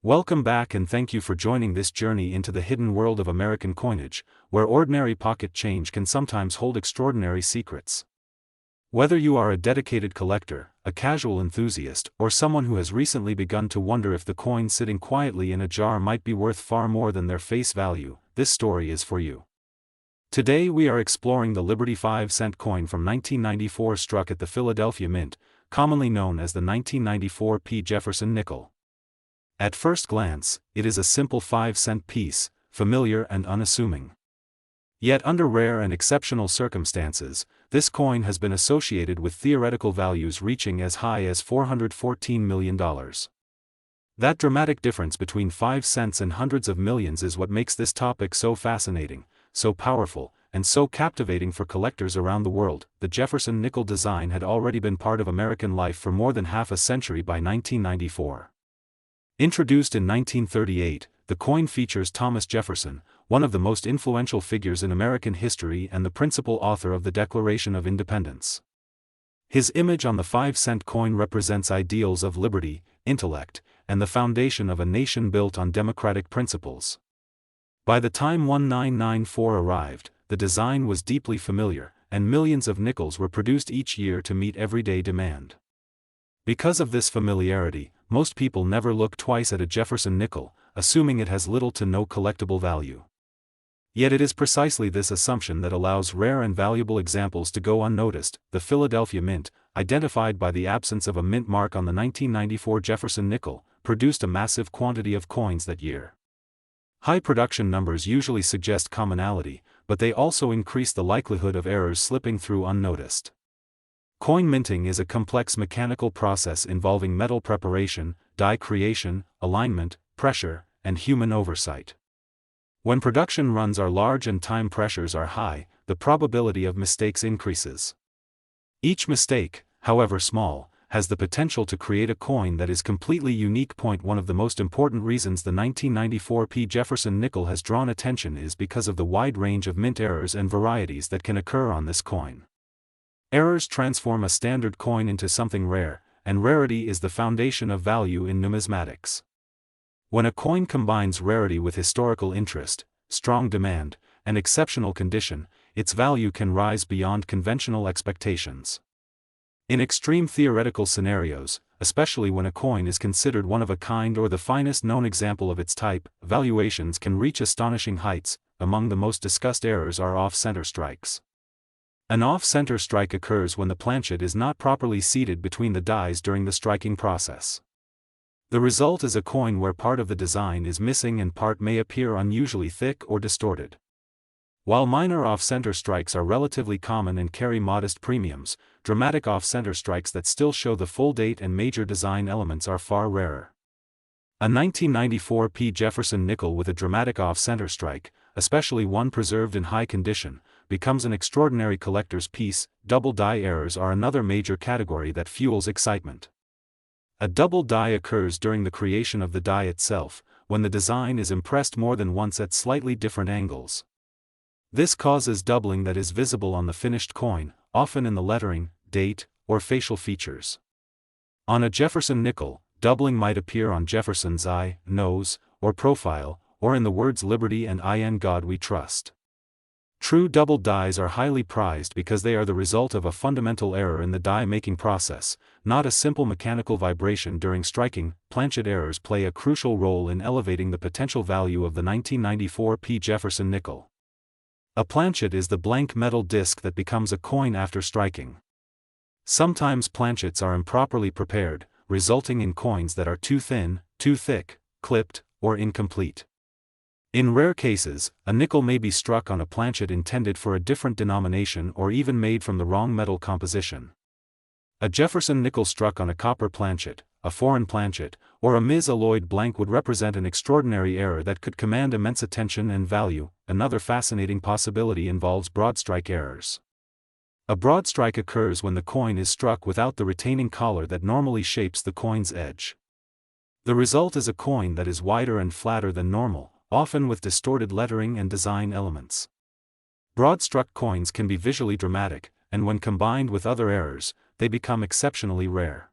Welcome back and thank you for joining this journey into the hidden world of American coinage, where ordinary pocket change can sometimes hold extraordinary secrets. Whether you are a dedicated collector, a casual enthusiast, or someone who has recently begun to wonder if the coin sitting quietly in a jar might be worth far more than their face value, this story is for you. Today we are exploring the Liberty 5-cent coin from 1994 struck at the Philadelphia Mint, commonly known as the 1994 P. Jefferson Nickel. At first glance, it is a simple 5-cent piece, familiar and unassuming. Yet under rare and exceptional circumstances, this coin has been associated with theoretical values reaching as high as $414 million. That dramatic difference between 5 cents and hundreds of millions is what makes this topic so fascinating, so powerful, and so captivating for collectors around the world. The Jefferson nickel design had already been part of American life for more than half a century by 1994. Introduced in 1938, the coin features Thomas Jefferson, one of the most influential figures in American history and the principal author of the Declaration of Independence. His image on the 5-cent coin represents ideals of liberty, intellect, and the foundation of a nation built on democratic principles. By the time 1994 arrived, the design was deeply familiar, and millions of nickels were produced each year to meet everyday demand. Because of this familiarity, most people never look twice at a Jefferson nickel, assuming it has little to no collectible value. Yet it is precisely this assumption that allows rare and valuable examples to go unnoticed. The Philadelphia Mint, identified by the absence of a mint mark on the 1994 Jefferson nickel, produced a massive quantity of coins that year. High production numbers usually suggest commonality, but they also increase the likelihood of errors slipping through unnoticed. Coin minting is a complex mechanical process involving metal preparation, die creation, alignment, pressure, and human oversight. When production runs are large and time pressures are high, the probability of mistakes increases. Each mistake, however small, has the potential to create a coin that is completely unique. One of the most important reasons the 1994 P. Jefferson nickel has drawn attention is because of the wide range of mint errors and varieties that can occur on this coin. Errors transform a standard coin into something rare, and rarity is the foundation of value in numismatics. When a coin combines rarity with historical interest, strong demand, and exceptional condition, its value can rise beyond conventional expectations. In extreme theoretical scenarios, especially when a coin is considered one of a kind or the finest known example of its type, valuations can reach astonishing heights. Among the most discussed errors are off-center strikes. An off-center strike occurs when the planchet is not properly seated between the dies during the striking process. The result is a coin where part of the design is missing and part may appear unusually thick or distorted. While minor off-center strikes are relatively common and carry modest premiums, dramatic off-center strikes that still show the full date and major design elements are far rarer. A 1994 P. Jefferson nickel with a dramatic off-center strike, especially one preserved in high condition, becomes an extraordinary collector's piece. Double die errors are another major category that fuels excitement. A double die occurs during the creation of the die itself, when the design is impressed more than once at slightly different angles. This causes doubling that is visible on the finished coin, often in the lettering, date, or facial features. On a Jefferson nickel, doubling might appear on Jefferson's eye, nose, or profile, or in the words Liberty and In God We Trust. True double dies are highly prized because they are the result of a fundamental error in the die-making process, not a simple mechanical vibration during striking. Planchet errors play a crucial role in elevating the potential value of the 1994 P. Jefferson nickel. A planchet is the blank metal disc that becomes a coin after striking. Sometimes planchets are improperly prepared, resulting in coins that are too thin, too thick, clipped, or incomplete. In rare cases, a nickel may be struck on a planchet intended for a different denomination or even made from the wrong metal composition. A Jefferson nickel struck on a copper planchet, a foreign planchet, or a Ms-alloyed blank would represent an extraordinary error that could command immense attention and value. Another fascinating possibility involves broadstrike errors. A broadstrike occurs when the coin is struck without the retaining collar that normally shapes the coin's edge. The result is a coin that is wider and flatter than normal, often with distorted lettering and design elements. Broad-struck coins can be visually dramatic, and when combined with other errors, they become exceptionally rare.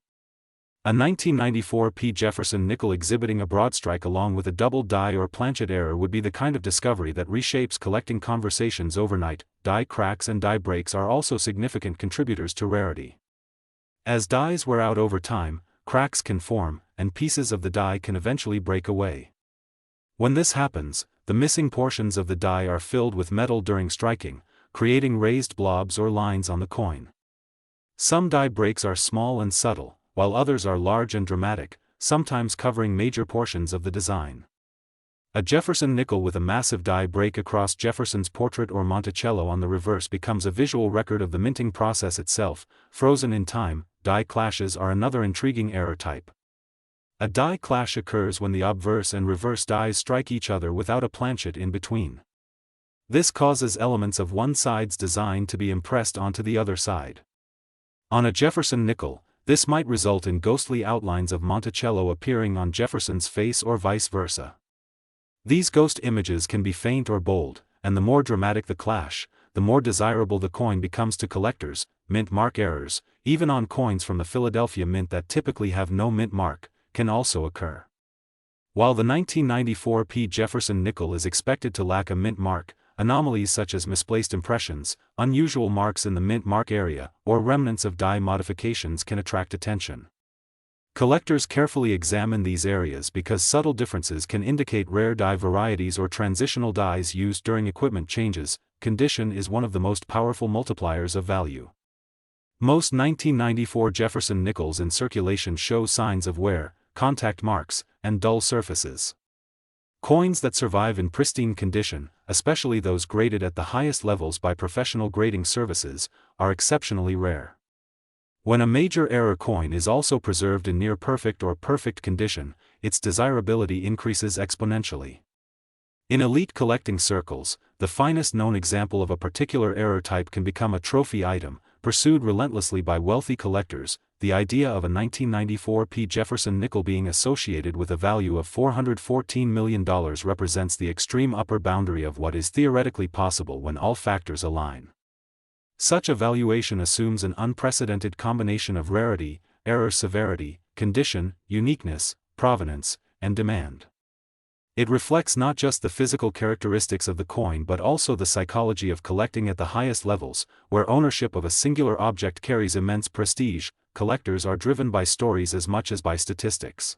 A 1994 P. Jefferson nickel exhibiting a broadstrike along with a double die or planchet error would be the kind of discovery that reshapes collecting conversations overnight. Die cracks and die breaks are also significant contributors to rarity. As dies wear out over time, cracks can form, and pieces of the die can eventually break away. When this happens, the missing portions of the die are filled with metal during striking, creating raised blobs or lines on the coin. Some die breaks are small and subtle, while others are large and dramatic, sometimes covering major portions of the design. A Jefferson nickel with a massive die break across Jefferson's portrait or Monticello on the reverse becomes a visual record of the minting process itself, frozen in time. Die clashes are another intriguing error type. A die clash occurs when the obverse and reverse dies strike each other without a planchet in between. This causes elements of one side's design to be impressed onto the other side. On a Jefferson nickel, this might result in ghostly outlines of Monticello appearing on Jefferson's face or vice versa. These ghost images can be faint or bold, and the more dramatic the clash, the more desirable the coin becomes to collectors. Mint mark errors, even on coins from the Philadelphia Mint that typically have no mint mark, can also occur. While the 1994 P. Jefferson nickel is expected to lack a mint mark, anomalies such as misplaced impressions, unusual marks in the mint mark area, or remnants of die modifications can attract attention. Collectors carefully examine these areas because subtle differences can indicate rare die varieties or transitional dies used during equipment changes. Condition is one of the most powerful multipliers of value. Most 1994 Jefferson nickels in circulation show signs of wear, contact marks, and dull surfaces. Coins that survive in pristine condition, especially those graded at the highest levels by professional grading services, are exceptionally rare. When a major error coin is also preserved in near perfect or perfect condition, its desirability increases exponentially. In elite collecting circles, the finest known example of a particular error type can become a trophy item, pursued relentlessly by wealthy collectors. The idea of a 1994 P. Jefferson nickel being associated with a value of $414 million represents the extreme upper boundary of what is theoretically possible when all factors align. Such a valuation assumes an unprecedented combination of rarity, error severity, condition, uniqueness, provenance, and demand. It reflects not just the physical characteristics of the coin but also the psychology of collecting at the highest levels, where ownership of a singular object carries immense prestige. Collectors are driven by stories as much as by statistics.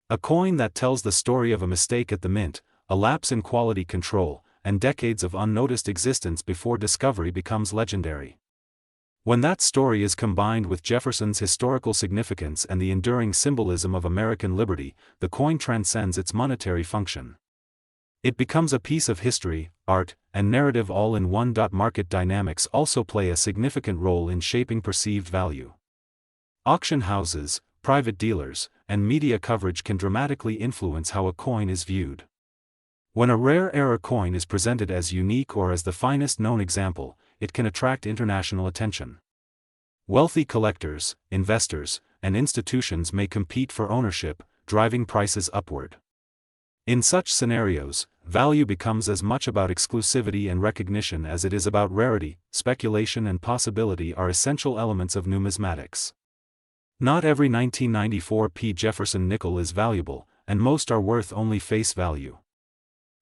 A coin that tells the story of a mistake at the mint, a lapse in quality control, and decades of unnoticed existence before discovery becomes legendary. When that story is combined with Jefferson's historical significance and the enduring symbolism of American liberty, the coin transcends its monetary function. It becomes a piece of history, art, and narrative all in one. Market dynamics also play a significant role in shaping perceived value. Auction houses, private dealers, and media coverage can dramatically influence how a coin is viewed. When a rare error coin is presented as unique or as the finest known example, it can attract international attention. Wealthy collectors, investors, and institutions may compete for ownership, driving prices upward. In such scenarios, value becomes as much about exclusivity and recognition as it is about rarity. Speculation and possibility are essential elements of numismatics. Not every 1994 P. Jefferson nickel is valuable, and most are worth only face value.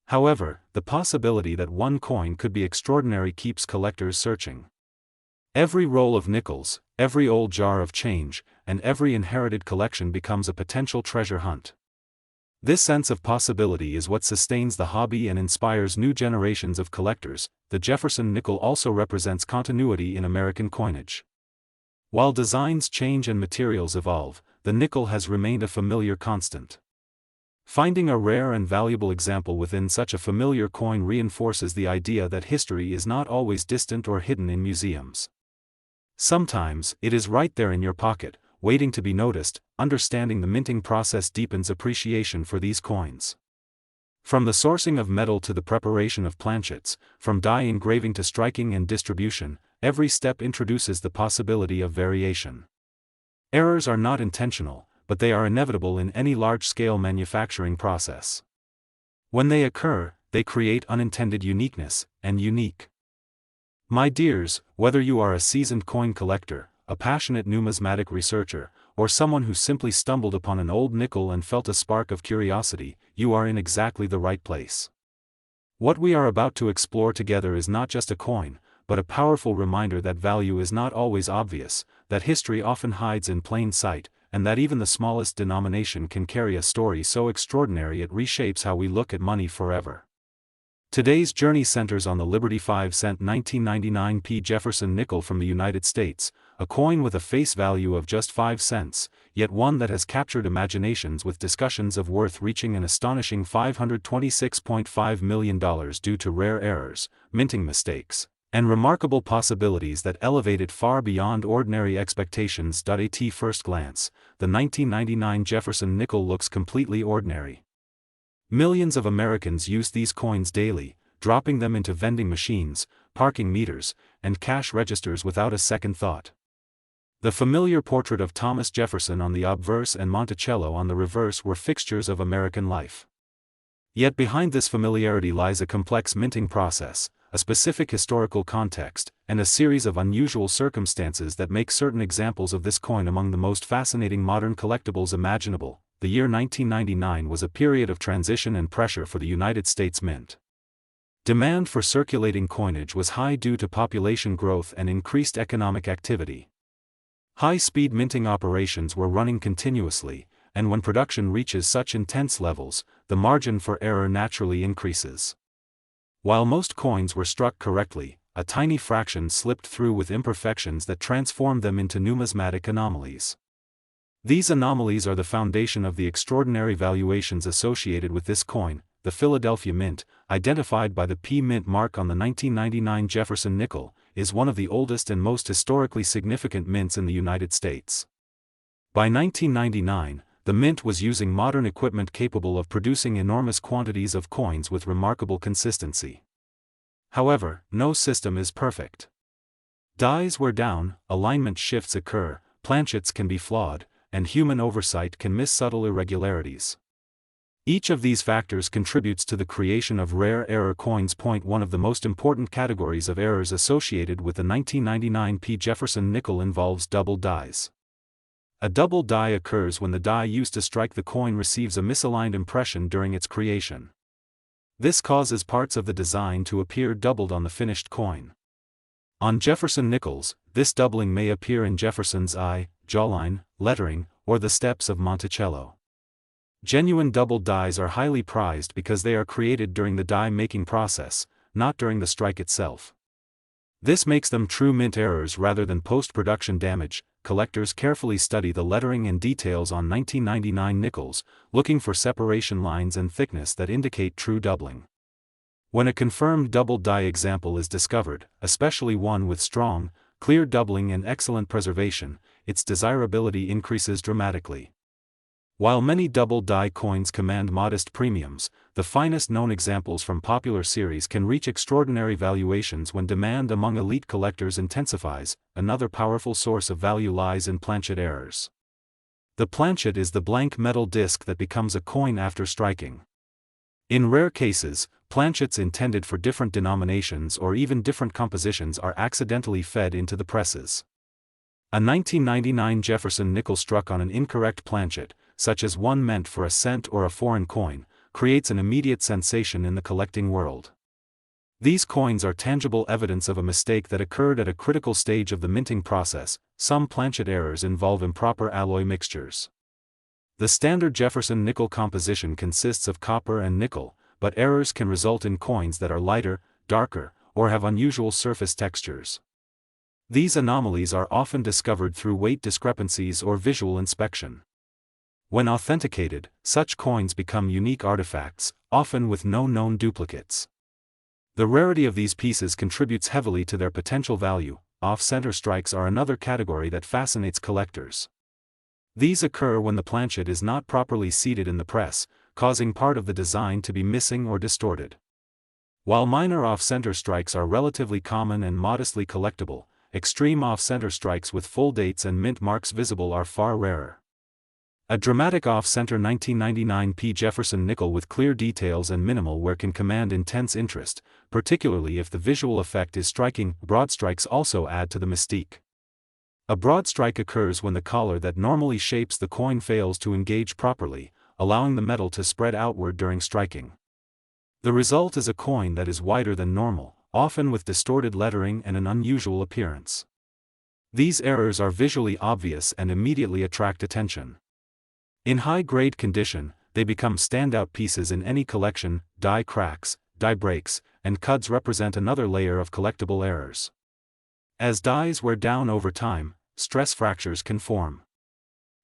However, the possibility that one coin could be extraordinary keeps collectors searching. Every roll of nickels, every old jar of change, and every inherited collection becomes a potential treasure hunt. This sense of possibility is what sustains the hobby and inspires new generations of collectors. The Jefferson nickel also represents continuity in American coinage. While designs change and materials evolve, the nickel has remained a familiar constant. Finding a rare and valuable example within such a familiar coin reinforces the idea that history is not always distant or hidden in museums. Sometimes, it is right there in your pocket, waiting to be noticed. Understanding the minting process deepens appreciation for these coins. From the sourcing of metal to the preparation of planchets, from die engraving to striking and distribution, every step introduces the possibility of variation. Errors are not intentional, but they are inevitable in any large-scale manufacturing process. When they occur, they create unintended uniqueness, and unique. My dears, whether you are a seasoned coin collector, a passionate numismatic researcher, or someone who simply stumbled upon an old nickel and felt a spark of curiosity, you are in exactly the right place. What we are about to explore together is not just a coin, but a powerful reminder that value is not always obvious, that history often hides in plain sight, and that even the smallest denomination can carry a story so extraordinary it reshapes how we look at money forever. Today's journey centers on the Liberty 5-cent 1999 P. Jefferson nickel from the United States, a coin with a face value of just 5 cents, yet one that has captured imaginations with discussions of worth reaching an astonishing $526.5 million due to rare errors, minting mistakes, and remarkable possibilities that elevate it far beyond ordinary expectations. At first glance, the 1999 Jefferson nickel looks completely ordinary. Millions of Americans use these coins daily, dropping them into vending machines, parking meters, and cash registers without a second thought. The familiar portrait of Thomas Jefferson on the obverse and Monticello on the reverse were fixtures of American life. Yet behind this familiarity lies a complex minting process, a specific historical context, and a series of unusual circumstances that make certain examples of this coin among the most fascinating modern collectibles imaginable. The year 1999 was a period of transition and pressure for the United States Mint. Demand for circulating coinage was high due to population growth and increased economic activity. High-speed minting operations were running continuously, and when production reaches such intense levels, the margin for error naturally increases. While most coins were struck correctly, a tiny fraction slipped through with imperfections that transformed them into numismatic anomalies. These anomalies are the foundation of the extraordinary valuations associated with this coin. The Philadelphia Mint, identified by the P Mint mark on the 1999 Jefferson nickel, is one of the oldest and most historically significant mints in the United States. By 1999, the mint was using modern equipment capable of producing enormous quantities of coins with remarkable consistency. However, no system is perfect. Dies wear down, alignment shifts occur, planchets can be flawed, and human oversight can miss subtle irregularities. Each of these factors contributes to the creation of rare error coins. One of the most important categories of errors associated with the 1999 P. Jefferson nickel involves double dies. A double die occurs when the die used to strike the coin receives a misaligned impression during its creation. This causes parts of the design to appear doubled on the finished coin. On Jefferson nickels, this doubling may appear in Jefferson's eye, jawline, lettering, or the steps of Monticello. Genuine double dies are highly prized because they are created during the die-making process, not during the strike itself. This makes them true mint errors rather than post-production damage. Collectors carefully study the lettering and details on 1999 nickels, looking for separation lines and thickness that indicate true doubling. When a confirmed double die example is discovered, especially one with strong, clear doubling and excellent preservation, its desirability increases dramatically. While many double die coins command modest premiums, the finest known examples from popular series can reach extraordinary valuations when demand among elite collectors intensifies. Another powerful source of value lies in planchet errors. The planchet is the blank metal disc that becomes a coin after striking. In rare cases, planchets intended for different denominations or even different compositions are accidentally fed into the presses. A 1999 Jefferson nickel struck on an incorrect planchet, such as one meant for a cent or a foreign coin, creates an immediate sensation in the collecting world. These coins are tangible evidence of a mistake that occurred at a critical stage of the minting process. Some planchet errors involve improper alloy mixtures. The standard Jefferson nickel composition consists of copper and nickel, but errors can result in coins that are lighter, darker, or have unusual surface textures. These anomalies are often discovered through weight discrepancies or visual inspection. When authenticated, such coins become unique artifacts, often with no known duplicates. The rarity of these pieces contributes heavily to their potential value. Off-center strikes are another category that fascinates collectors. These occur when the planchet is not properly seated in the press, causing part of the design to be missing or distorted. While minor off-center strikes are relatively common and modestly collectible, extreme off-center strikes with full dates and mint marks visible are far rarer. A dramatic off-center 1999 P. Jefferson nickel with clear details and minimal wear can command intense interest, particularly if the visual effect is striking. Broad strikes also add to the mystique. A broad strike occurs when the collar that normally shapes the coin fails to engage properly, allowing the metal to spread outward during striking. The result is a coin that is wider than normal, often with distorted lettering and an unusual appearance. These errors are visually obvious and immediately attract attention. In high-grade condition, they become standout pieces in any collection. Die cracks, die breaks, and cuds represent another layer of collectible errors. As dies wear down over time, stress fractures can form.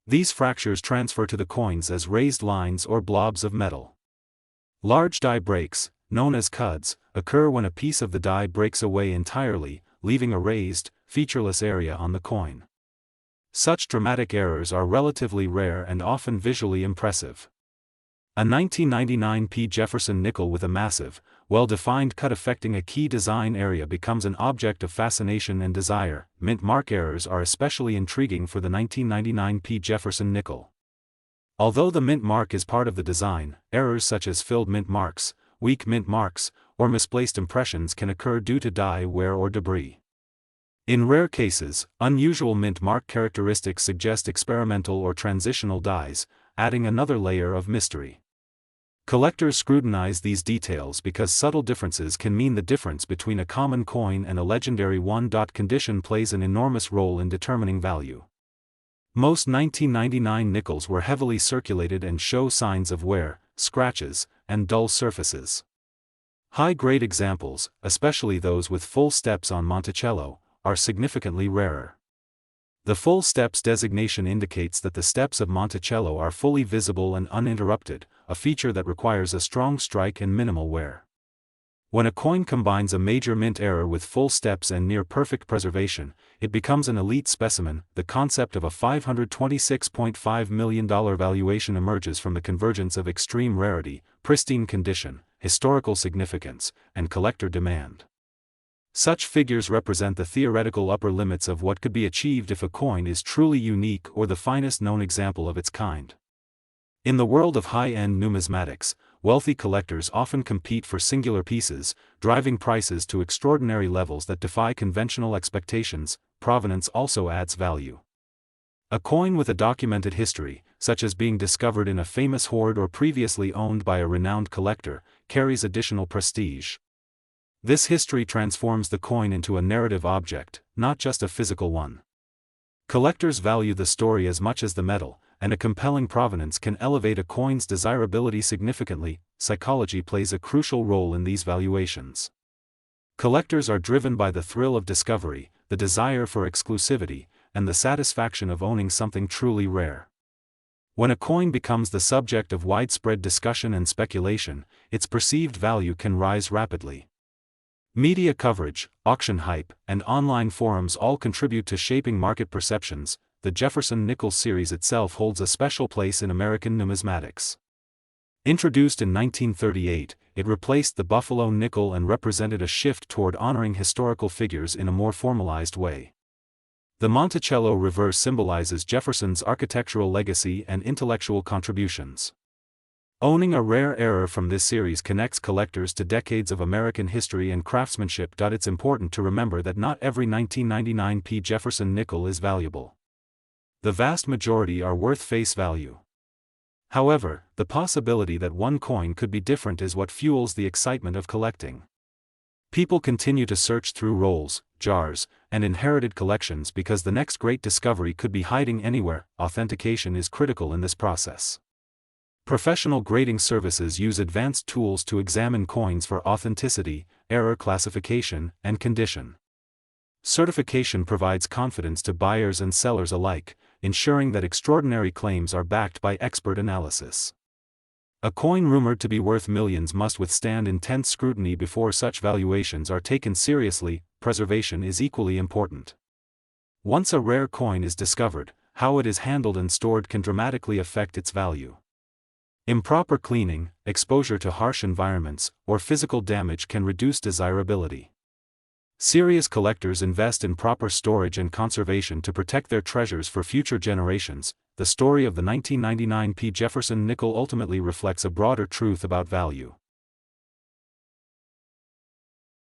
These fractures transfer to the coins as raised lines or blobs of metal. Large die breaks, known as cuds, occur when a piece of the die breaks away entirely, leaving a raised, featureless area on the coin. Such dramatic errors are relatively rare and often visually impressive. A 1999 P. Jefferson nickel with a massive, well-defined cut affecting a key design area becomes an object of fascination and desire. Mint mark errors are especially intriguing for the 1999 P. Jefferson nickel. Although the mint mark is part of the design, errors such as filled mint marks, weak mint marks, or misplaced impressions can occur due to die wear or debris. In rare cases, unusual mint mark characteristics suggest experimental or transitional dies, adding another layer of mystery. Collectors scrutinize these details because subtle differences can mean the difference between a common coin and a legendary one. Condition plays an enormous role in determining value. Most 1999 nickels were heavily circulated and show signs of wear, scratches, and dull surfaces. High-grade examples, especially those with full steps on Monticello, are significantly rarer. The full steps designation indicates that the steps of Monticello are fully visible and uninterrupted, a feature that requires a strong strike and minimal wear. When a coin combines a major mint error with full steps and near-perfect preservation, it becomes an elite specimen. The concept of a $526.5 million valuation emerges from the convergence of extreme rarity, pristine condition, historical significance, and collector demand. Such figures represent the theoretical upper limits of what could be achieved if a coin is truly unique or the finest known example of its kind. In the world of high-end numismatics, wealthy collectors often compete for singular pieces, driving prices to extraordinary levels that defy conventional expectations. Provenance also adds value. A coin with a documented history, such as being discovered in a famous hoard or previously owned by a renowned collector, carries additional prestige. This history transforms the coin into a narrative object, not just a physical one. Collectors value the story as much as the metal, and a compelling provenance can elevate a coin's desirability significantly. Psychology plays a crucial role in these valuations. Collectors are driven by the thrill of discovery, the desire for exclusivity, and the satisfaction of owning something truly rare. When a coin becomes the subject of widespread discussion and speculation, its perceived value can rise rapidly. Media coverage, auction hype, and online forums all contribute to shaping market perceptions. The Jefferson Nickles series itself holds a special place in American numismatics. Introduced in 1938, it replaced the Buffalo nickel and represented a shift toward honoring historical figures in a more formalized way. The Monticello reverse symbolizes Jefferson's architectural legacy and intellectual contributions. Owning a rare error from this series connects collectors to decades of American history and craftsmanship. It's important to remember that not every 1999 P. Jefferson nickel is valuable. The vast majority are worth face value. However, the possibility that one coin could be different is what fuels the excitement of collecting. People continue to search through rolls, jars, and inherited collections because the next great discovery could be hiding anywhere. Authentication is critical in this process. Professional grading services use advanced tools to examine coins for authenticity, error classification, and condition. Certification provides confidence to buyers and sellers alike, ensuring that extraordinary claims are backed by expert analysis. A coin rumored to be worth millions must withstand intense scrutiny before such valuations are taken seriously. Preservation is equally important. Once a rare coin is discovered, how it is handled and stored can dramatically affect its value. Improper cleaning, exposure to harsh environments, or physical damage can reduce desirability. Serious collectors invest in proper storage and conservation to protect their treasures for future generations. The story of the 1999 P. Jefferson nickel ultimately reflects a broader truth about value.